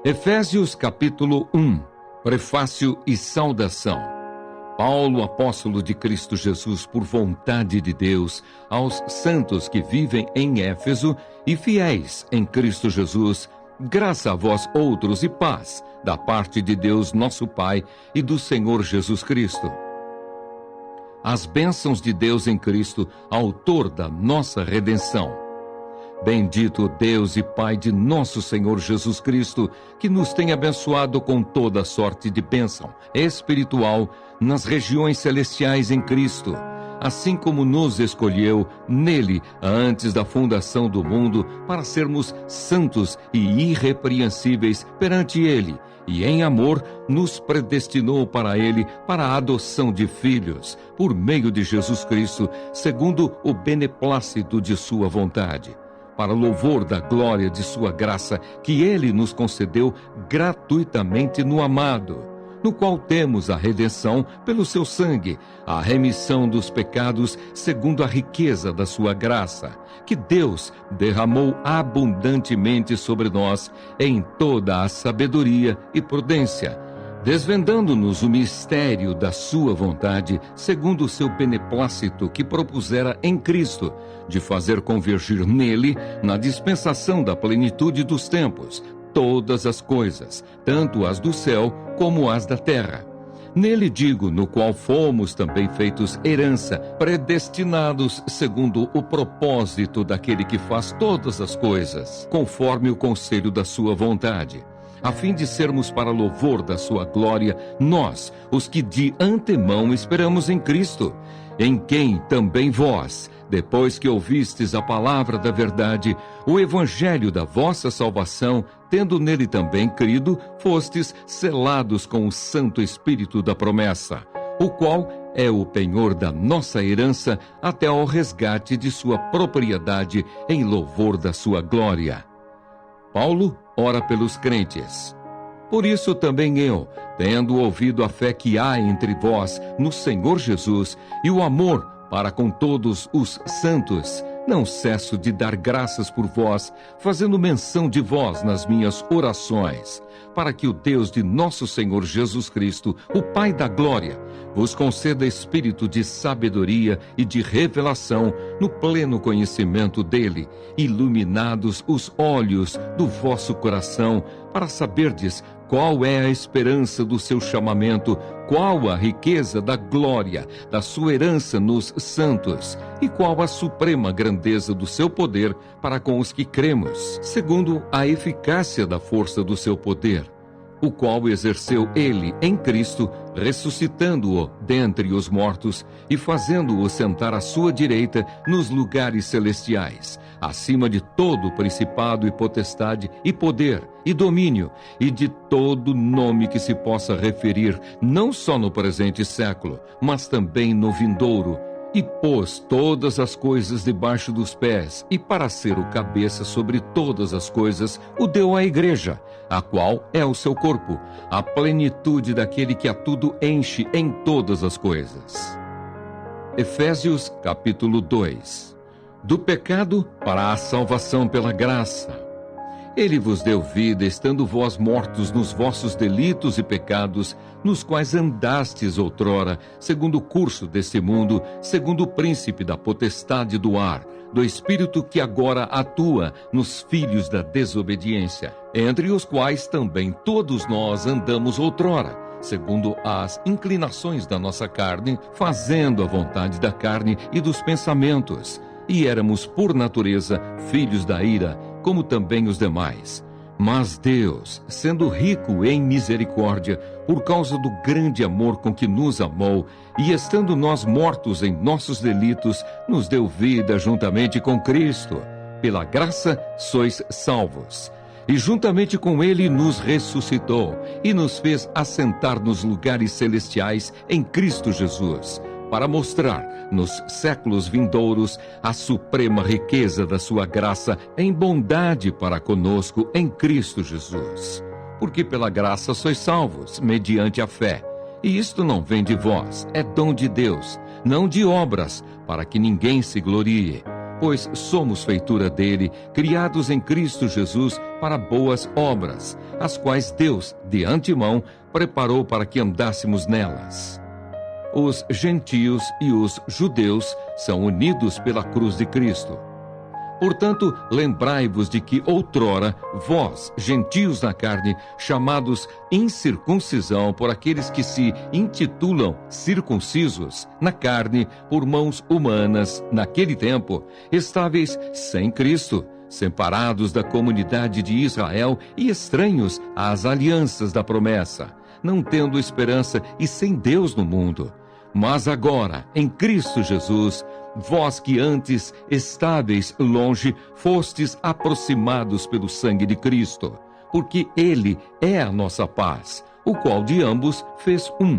Efésios capítulo 1. Prefácio e saudação. Paulo, apóstolo de Cristo Jesus, por vontade de Deus, aos santos que vivem em Éfeso e fiéis em Cristo Jesus, graça a vós outros e paz, da parte de Deus nosso Pai e do Senhor Jesus Cristo. As bênçãos de Deus em Cristo, autor da nossa redenção. Bendito Deus e Pai de nosso Senhor Jesus Cristo, que nos tem abençoado com toda sorte de bênção espiritual nas regiões celestiais em Cristo, assim como nos escolheu nele antes da fundação do mundo para sermos santos e irrepreensíveis perante ele, e em amor nos predestinou para ele para a adoção de filhos, por meio de Jesus Cristo, segundo o beneplácito de sua vontade, para louvor da glória de sua graça, que ele nos concedeu gratuitamente no amado, no qual temos a redenção pelo seu sangue, a remissão dos pecados segundo a riqueza da sua graça, que Deus derramou abundantemente sobre nós em toda a sabedoria e prudência, desvendando-nos o mistério da sua vontade, segundo o seu beneplácito que propusera em Cristo, de fazer convergir nele, na dispensação da plenitude dos tempos, todas as coisas, tanto as do céu como as da terra. Nele digo, no qual fomos também feitos herança, predestinados segundo o propósito daquele que faz todas as coisas, conforme o conselho da sua vontade, a fim de sermos para louvor da sua glória, nós, os que de antemão esperamos em Cristo, em quem também vós, depois que ouvistes a palavra da verdade, o evangelho da vossa salvação, tendo nele também crido, fostes selados com o Santo Espírito da promessa, o qual é o penhor da nossa herança até ao resgate de sua propriedade em louvor da sua glória. Paulo ora pelos crentes. Por isso também eu, tendo ouvido a fé que há entre vós no Senhor Jesus e o amor para com todos os santos, não cesso de dar graças por vós, fazendo menção de vós nas minhas orações, para que o Deus de nosso Senhor Jesus Cristo, o Pai da glória, vos conceda espírito de sabedoria e de revelação no pleno conhecimento dele, iluminados os olhos do vosso coração, para saberdes qual é a esperança do seu chamamento, qual a riqueza da glória da sua herança nos santos, e qual a suprema grandeza do seu poder para com os que cremos, segundo a eficácia da força do seu poder, o qual exerceu ele em Cristo, ressuscitando-o dentre os mortos e fazendo-o sentar à sua direita nos lugares celestiais, acima de todo principado e potestade e poder e domínio e de todo nome que se possa referir, não só no presente século, mas também no vindouro, e pôs todas as coisas debaixo dos pés, e para ser o cabeça sobre todas as coisas, o deu à igreja, a qual é o seu corpo, a plenitude daquele que a tudo enche em todas as coisas. Efésios capítulo 2. Do pecado para a salvação pela graça. Ele vos deu vida, estando vós mortos nos vossos delitos e pecados, nos quais andastes outrora, segundo o curso deste mundo, segundo o príncipe da potestade do ar, do espírito que agora atua nos filhos da desobediência, entre os quais também todos nós andamos outrora, segundo as inclinações da nossa carne, fazendo a vontade da carne e dos pensamentos, e éramos por natureza filhos da ira, como também os demais. Mas Deus, sendo rico em misericórdia, por causa do grande amor com que nos amou, e estando nós mortos em nossos delitos, nos deu vida juntamente com Cristo. Pela graça sois salvos. E juntamente com ele nos ressuscitou, e nos fez assentar nos lugares celestiais em Cristo Jesus, para mostrar nos séculos vindouros a suprema riqueza da sua graça em bondade para conosco em Cristo Jesus. Porque pela graça sois salvos, mediante a fé. E isto não vem de vós, é dom de Deus, não de obras, para que ninguém se glorie. pois somos feitura dele, criados em Cristo Jesus para boas obras, as quais Deus, de antemão, preparou para que andássemos nelas. Os gentios e os judeus são unidos pela cruz de Cristo. Portanto, lembrai-vos de que outrora, vós, gentios na carne, chamados incircuncisão por aqueles que se intitulam circuncisos, na carne, por mãos humanas, naquele tempo, estáveis sem Cristo, separados da comunidade de Israel e estranhos às alianças da promessa, não tendo esperança e sem Deus no mundo. Mas agora, em Cristo Jesus, vós que antes estáveis longe, fostes aproximados pelo sangue de Cristo, porque Ele é a nossa paz, o qual de ambos fez um.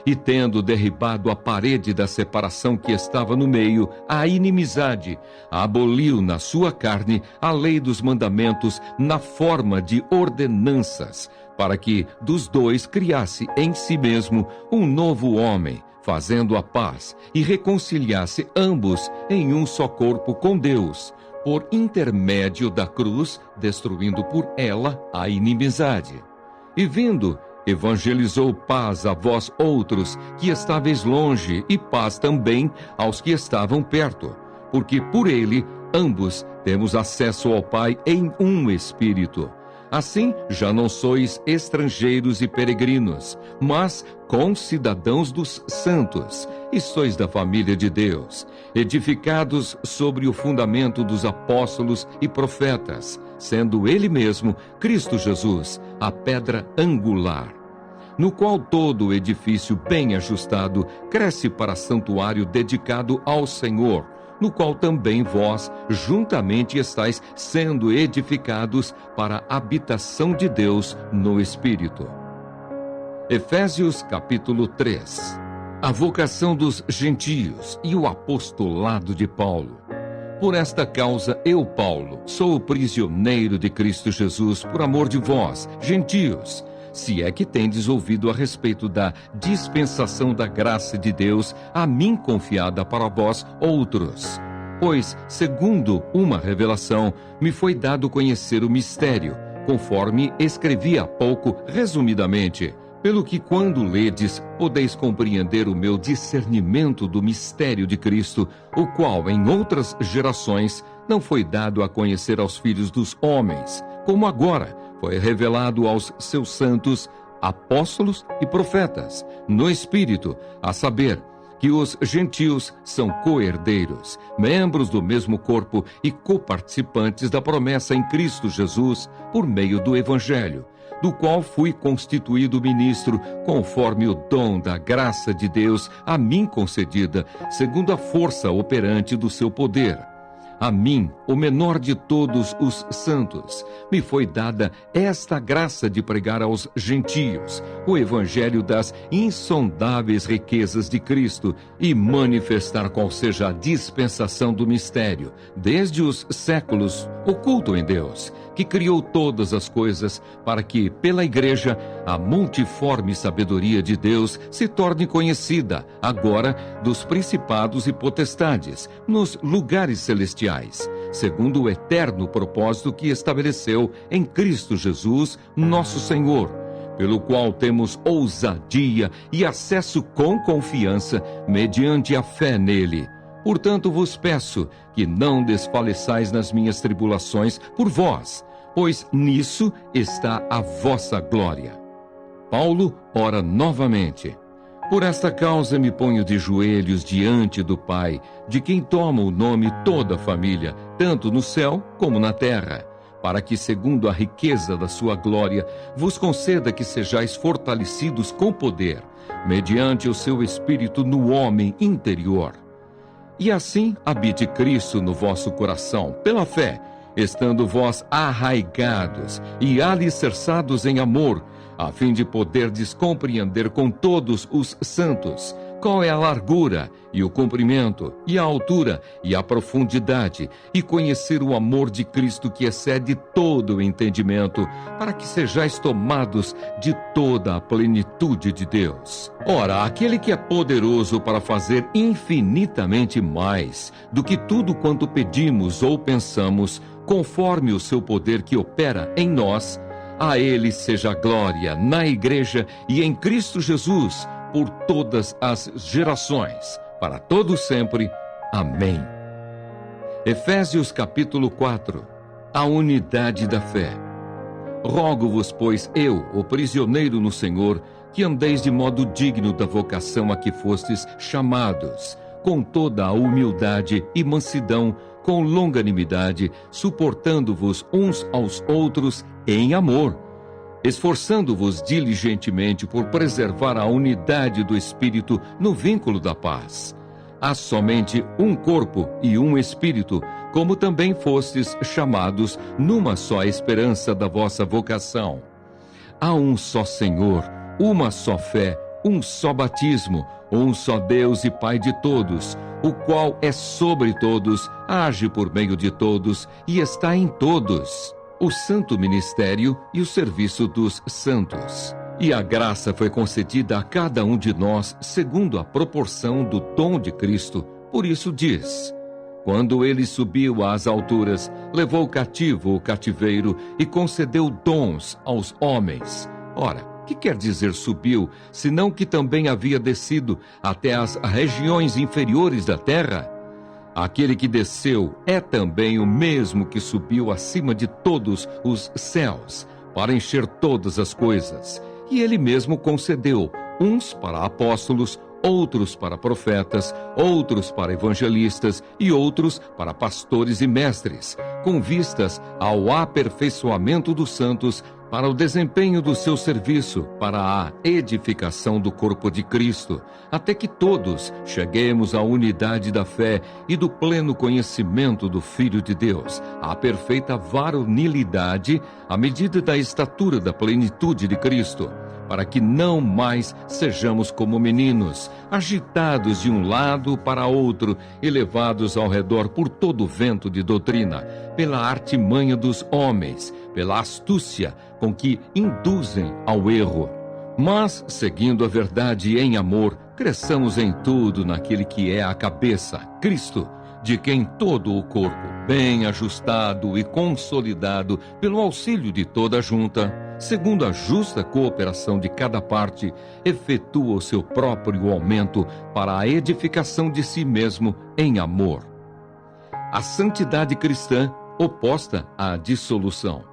E tendo derribado a parede da separação que estava no meio, a inimizade, aboliu na sua carne a lei dos mandamentos na forma de ordenanças, para que dos dois criasse em si mesmo um novo homem, fazendo a paz, e reconciliasse ambos em um só corpo com Deus, por intermédio da cruz, destruindo por ela a inimizade. E vindo, evangelizou paz a vós outros, que estáveis longe, e paz também aos que estavam perto, porque por ele, ambos, temos acesso ao Pai em um Espírito. Assim, já não sois estrangeiros e peregrinos, mas concidadãos dos santos, e sois da família de Deus, edificados sobre o fundamento dos apóstolos e profetas, sendo Ele mesmo, Cristo Jesus, a pedra angular, no qual todo o edifício bem ajustado cresce para santuário dedicado ao Senhor, no qual também vós juntamente estáis sendo edificados para a habitação de Deus no Espírito. Efésios capítulo 3. A vocação dos gentios e o apostolado de Paulo. Por esta causa, eu, Paulo, sou o prisioneiro de Cristo Jesus por amor de vós, gentios, se é que tendes ouvido a respeito da dispensação da graça de Deus a mim confiada para vós outros. Pois, segundo uma revelação, me foi dado conhecer o mistério, conforme escrevi há pouco, resumidamente, pelo que quando ledes, podeis compreender o meu discernimento do mistério de Cristo, o qual em outras gerações não foi dado a conhecer aos filhos dos homens, como agora foi revelado aos seus santos, apóstolos e profetas, no Espírito, a saber, que os gentios são co-herdeiros, membros do mesmo corpo e coparticipantes da promessa em Cristo Jesus, por meio do Evangelho, do qual fui constituído ministro, conforme o dom da graça de Deus a mim concedida, segundo a força operante do seu poder. A mim, o menor de todos os santos, me foi dada esta graça de pregar aos gentios o evangelho das insondáveis riquezas de Cristo e manifestar qual seja a dispensação do mistério, desde os séculos, oculto em Deus, que criou todas as coisas, para que, pela Igreja, a multiforme sabedoria de Deus se torne conhecida, agora, dos principados e potestades, nos lugares celestiais, segundo o eterno propósito que estabeleceu em Cristo Jesus, nosso Senhor, pelo qual temos ousadia e acesso com confiança, mediante a fé nele. Portanto, vos peço que não desfaleçais nas minhas tribulações por vós, pois nisso está a vossa glória. Paulo ora novamente. Por esta causa me ponho de joelhos diante do Pai, de quem toma o nome toda a família, tanto no céu como na terra, para que, segundo a riqueza da sua glória, vos conceda que sejais fortalecidos com poder, mediante o seu Espírito no homem interior. E assim habite Cristo no vosso coração, pela fé, estando vós arraigados e alicerçados em amor, a fim de poderdes compreender com todos os santos qual é a largura, e o comprimento, e a altura, e a profundidade, e conhecer o amor de Cristo que excede todo o entendimento, para que sejais tomados de toda a plenitude de Deus. Ora, aquele que é poderoso para fazer infinitamente mais do que tudo quanto pedimos ou pensamos, conforme o seu poder que opera em nós, a ele seja a glória na Igreja e em Cristo Jesus, por todas as gerações, para todos sempre. Amém. Efésios capítulo 4. A unidade da fé. Rogo-vos, pois, eu, o prisioneiro no Senhor, que andeis de modo digno da vocação a que fostes chamados, com toda a humildade e mansidão, com longanimidade, suportando-vos uns aos outros em amor, esforçando-vos diligentemente por preservar a unidade do Espírito no vínculo da paz. Há somente um corpo e um Espírito, como também fostes chamados numa só esperança da vossa vocação. Há um só Senhor, uma só fé, um só batismo, um só Deus e Pai de todos, o qual é sobre todos, age por meio de todos e está em todos. O santo ministério e o serviço dos santos. E a graça foi concedida a cada um de nós segundo a proporção do dom de Cristo. Por isso diz: quando ele subiu às alturas, levou cativo o cativeiro e concedeu dons aos homens. Ora, que quer dizer subiu, senão que também havia descido até as regiões inferiores da terra? Aquele que desceu é também o mesmo que subiu acima de todos os céus, para encher todas as coisas. E ele mesmo concedeu, uns para apóstolos, outros para profetas, outros para evangelistas e outros para pastores e mestres, com vistas ao aperfeiçoamento dos santos, para o desempenho do seu serviço, para a edificação do corpo de Cristo, até que todos cheguemos à unidade da fé e do pleno conhecimento do Filho de Deus, à perfeita varonilidade, à medida da estatura da plenitude de Cristo, para que não mais sejamos como meninos, agitados de um lado para outro e levados ao redor por todo o vento de doutrina, pela artimanha dos homens, pela astúcia com que induzem ao erro. Mas, seguindo a verdade em amor, cresçamos em tudo naquele que é a cabeça, Cristo, de quem todo o corpo, bem ajustado e consolidado pelo auxílio de toda a junta, segundo a justa cooperação de cada parte, efetua o seu próprio aumento para a edificação de si mesmo em amor. A santidade cristã oposta à dissolução.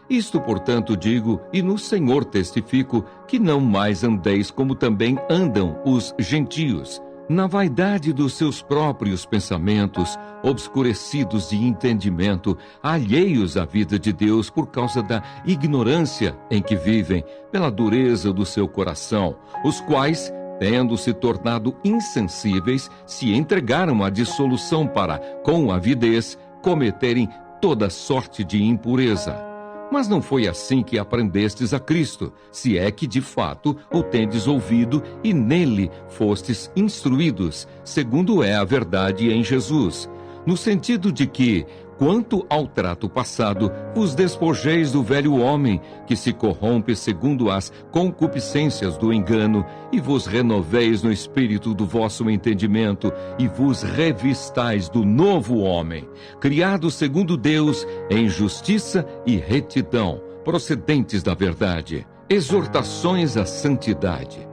Isto, portanto, digo, e no Senhor testifico, que não mais andeis como também andam os gentios, na vaidade dos seus próprios pensamentos, obscurecidos de entendimento, alheios à vida de Deus por causa da ignorância em que vivem, pela dureza do seu coração, os quais, tendo se tornado insensíveis, se entregaram à dissolução para, com avidez, cometerem toda sorte de impureza. Mas não foi assim que aprendestes a Cristo, se é que de fato o tendes ouvido e nele fostes instruídos, segundo é a verdade em Jesus, no sentido de que, quanto ao trato passado, vos despojeis do velho homem, que se corrompe segundo as concupiscências do engano, e vos renoveis no espírito do vosso entendimento, e vos revistais do novo homem, criado segundo Deus, em justiça e retidão, procedentes da verdade, exortações à santidade.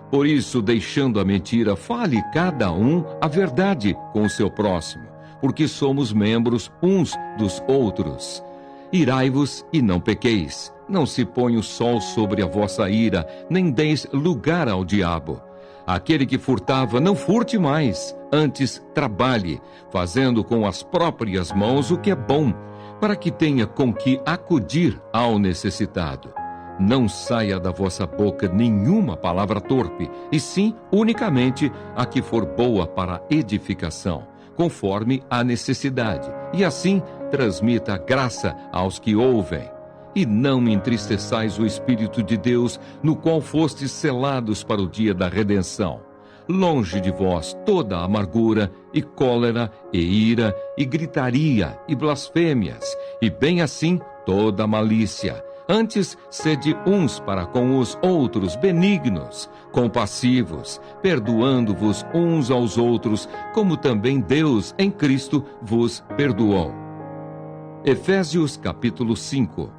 Por isso, deixando a mentira, fale cada um a verdade com o seu próximo, porque somos membros uns dos outros. Irai-vos e não pequeis. Não se ponha o sol sobre a vossa ira, nem deis lugar ao diabo. Aquele que furtava, não furte mais, antes trabalhe, fazendo com as próprias mãos o que é bom, para que tenha com que acudir ao necessitado. Não saia da vossa boca nenhuma palavra torpe, e sim unicamente a que for boa para edificação, conforme a necessidade, e assim transmita a graça aos que ouvem. E não entristeçais o Espírito de Deus, no qual fostes selados para o dia da redenção. longe de vós toda amargura, e cólera, e ira, e gritaria, e blasfêmias, e bem assim toda malícia. Antes, sede uns para com os outros benignos, compassivos, perdoando-vos uns aos outros, como também Deus em Cristo vos perdoou. Efésios capítulo 5.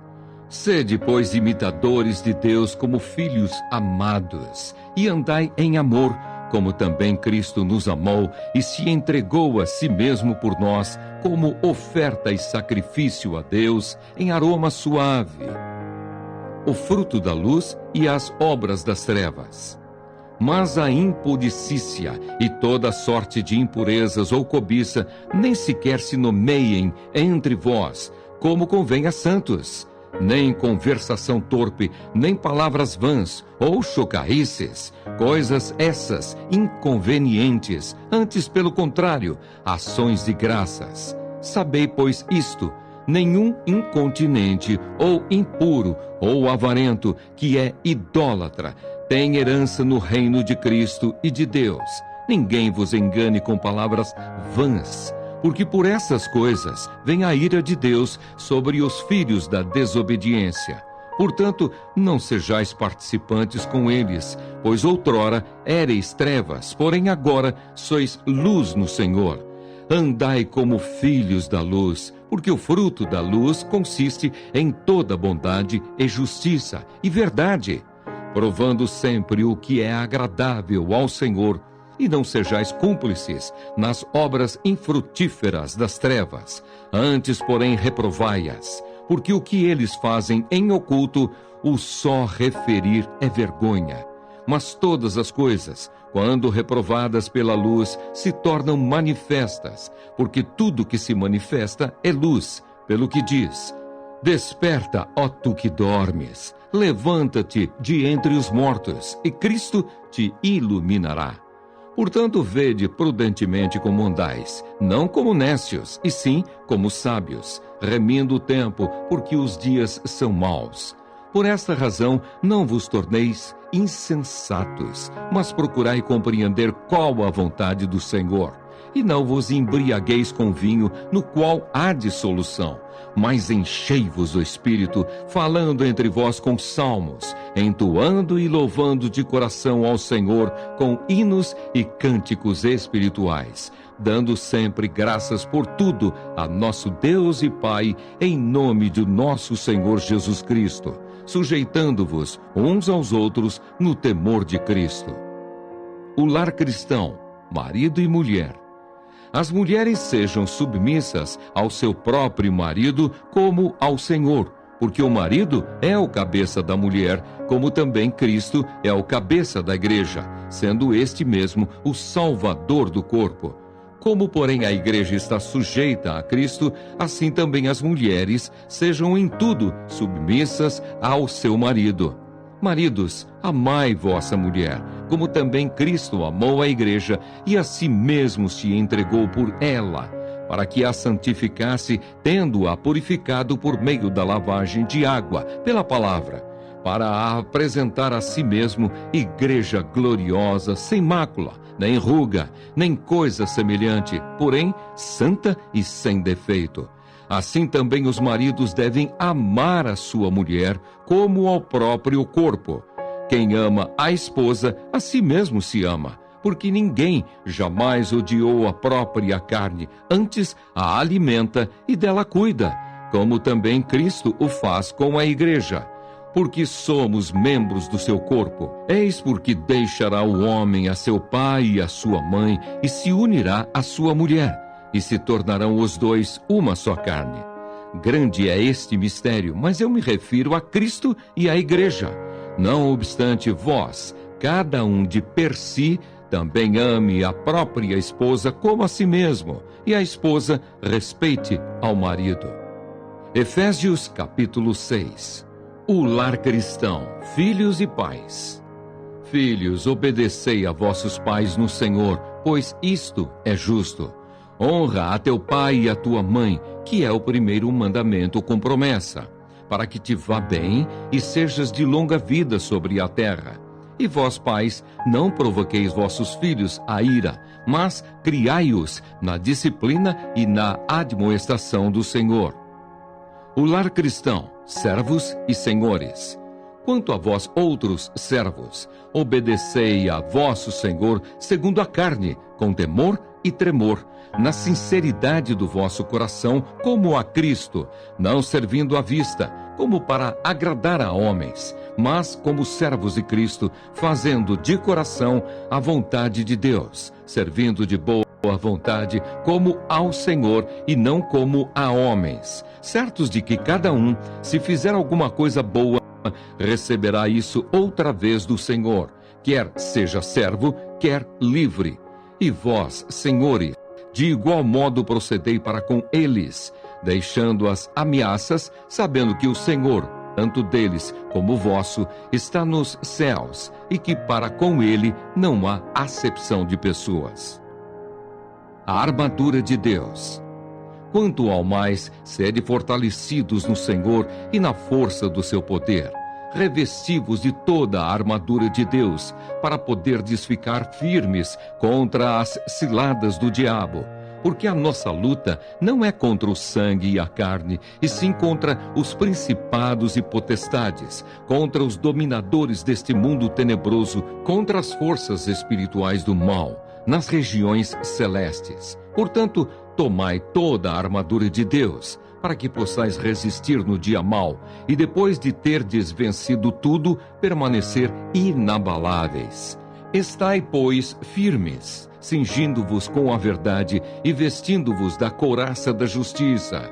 Sede, pois, imitadores de Deus como filhos amados, e andai em amor, como também Cristo nos amou e se entregou a si mesmo por nós, como oferta e sacrifício a Deus em aroma suave. O fruto da luz e as obras das trevas. Mas a impudicícia e toda sorte de impurezas ou cobiça nem sequer se nomeiem entre vós, como convém a santos, nem conversação torpe, nem palavras vãs ou chocarrices, coisas essas inconvenientes, antes pelo contrário, ações de graças. Sabei, pois, isto: nenhum incontinente ou impuro ou avarento, que é idólatra, tem herança no reino de Cristo e de Deus. Ninguém vos engane com palavras vãs, porque por essas coisas vem a ira de Deus sobre os filhos da desobediência. Portanto, não sejais participantes com eles, pois outrora éreis trevas, porém agora sois luz no Senhor. Andai como filhos da luz, porque o fruto da luz consiste em toda bondade e justiça e verdade, provando sempre o que é agradável ao Senhor, e não sejais cúmplices nas obras infrutíferas das trevas, antes, porém, reprovai-as, porque o que eles fazem em oculto, o só referir é vergonha. Mas todas as coisas, quando reprovadas pela luz, se tornam manifestas, porque tudo que se manifesta é luz, pelo que diz: desperta, ó tu que dormes, levanta-te de entre os mortos, e Cristo te iluminará. Portanto, vede prudentemente como andais, não como nécios, e sim como sábios, remindo o tempo, porque os dias são maus. Por esta razão, não vos torneis insensatos, mas procurai compreender qual a vontade do Senhor. E não vos embriagueis com vinho, no qual há dissolução, mas enchei-vos do Espírito, falando entre vós com salmos, entoando e louvando de coração ao Senhor com hinos e cânticos espirituais, dando sempre graças por tudo a nosso Deus e Pai, em nome do nosso Senhor Jesus Cristo, sujeitando-vos uns aos outros no temor de Cristo. O lar cristão, marido e mulher. As mulheres sejam submissas ao seu próprio marido como ao Senhor, porque o marido é o cabeça da mulher, como também Cristo é o cabeça da igreja, sendo este mesmo o Salvador do corpo. Como, porém, a igreja está sujeita a Cristo, assim também as mulheres sejam em tudo submissas ao seu marido. Maridos, amai vossa mulher, como também Cristo amou a igreja e a si mesmo se entregou por ela, para que a santificasse, tendo-a purificado por meio da lavagem de água pela palavra, para a apresentar a si mesmo igreja gloriosa, sem mácula, nem ruga, nem coisa semelhante, porém santa e sem defeito. Assim também os maridos devem amar a sua mulher como ao próprio corpo. Quem ama a esposa, a si mesmo se ama, porque ninguém jamais odiou a própria carne, antes a alimenta e dela cuida, como também Cristo o faz com a igreja, porque somos membros do seu corpo. Eis porque deixará o homem a seu pai e a sua mãe, e se unirá à sua mulher, e se tornarão os dois uma só carne. Grande é este mistério, mas eu me refiro a Cristo e à igreja. Não obstante, vós, cada um de per si, também ame a própria esposa como a si mesmo, e a esposa respeite ao marido. Efésios capítulo 6. O lar cristão, filhos e pais. Filhos, obedecei a vossos pais no Senhor, pois isto é justo. Honra a teu pai e a tua mãe, que é o primeiro mandamento com promessa, para que te vá bem e sejas de longa vida sobre a terra. E vós, pais, não provoqueis vossos filhos à ira, mas criai-os na disciplina e na admoestação do Senhor. O lar cristão, servos e senhores. Quanto a vós outros servos, obedecei a vosso Senhor segundo a carne, com temor e tremor, na sinceridade do vosso coração, como a Cristo, não servindo à vista, como para agradar a homens, mas como servos de Cristo, fazendo de coração a vontade de Deus, servindo de boa vontade como ao Senhor e não como a homens, certos de que cada um, se fizer alguma coisa boa, receberá isso outra vez do Senhor, quer seja servo, quer livre. E vós, senhores, de igual modo procedei para com eles, deixando as ameaças, sabendo que o Senhor, tanto deles como vosso, está nos céus, e que para com ele não há acepção de pessoas. A armadura de Deus. Quanto ao mais, sede fortalecidos no Senhor e na força do seu poder, revesti-vos de toda a armadura de Deus, para poderdes ficar firmes contra as ciladas do diabo. Porque a nossa luta não é contra o sangue e a carne, e sim contra os principados e potestades, contra os dominadores deste mundo tenebroso, contra as forças espirituais do mal, nas regiões celestes. Portanto, tomai toda a armadura de Deus, para que possais resistir no dia mau, e depois de terdes vencido tudo, permanecer inabaláveis. Estai, pois, firmes, cingindo-vos com a verdade e vestindo-vos da couraça da justiça.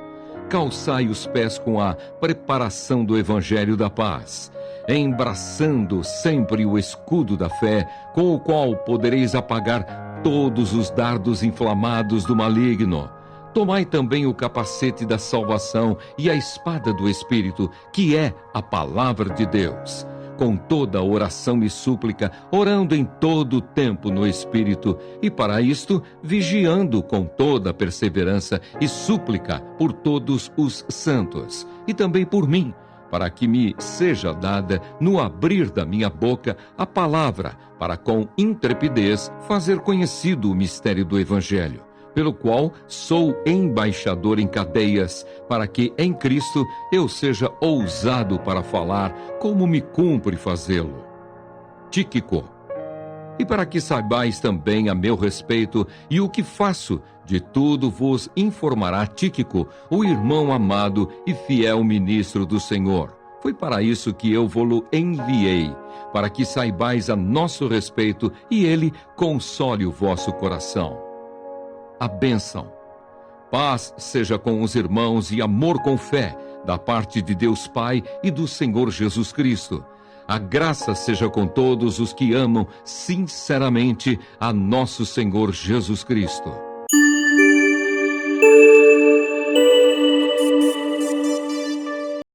Calçai os pés com a preparação do evangelho da paz, embraçando sempre o escudo da fé, com o qual podereis apagar todos os dardos inflamados do maligno. Tomai também o capacete da salvação e a espada do Espírito, que é a palavra de Deus, com toda oração e súplica, orando em todo o tempo no Espírito, e para isto, vigiando com toda perseverança e súplica por todos os santos, e também por mim, para que me seja dada, no abrir da minha boca, a palavra, para com intrepidez fazer conhecido o mistério do Evangelho, pelo qual sou embaixador em cadeias, para que em Cristo eu seja ousado para falar, como me cumpre fazê-lo. Tíquico. E para que saibais também a meu respeito e o que faço, de tudo vos informará Tíquico, o irmão amado e fiel ministro do Senhor. Foi para isso que eu vou-lo enviei, para que saibais a nosso respeito e ele console o vosso coração. A bênção. Paz seja com os irmãos e amor com fé, da parte de Deus Pai e do Senhor Jesus Cristo. A graça seja com todos os que amam sinceramente a nosso Senhor Jesus Cristo.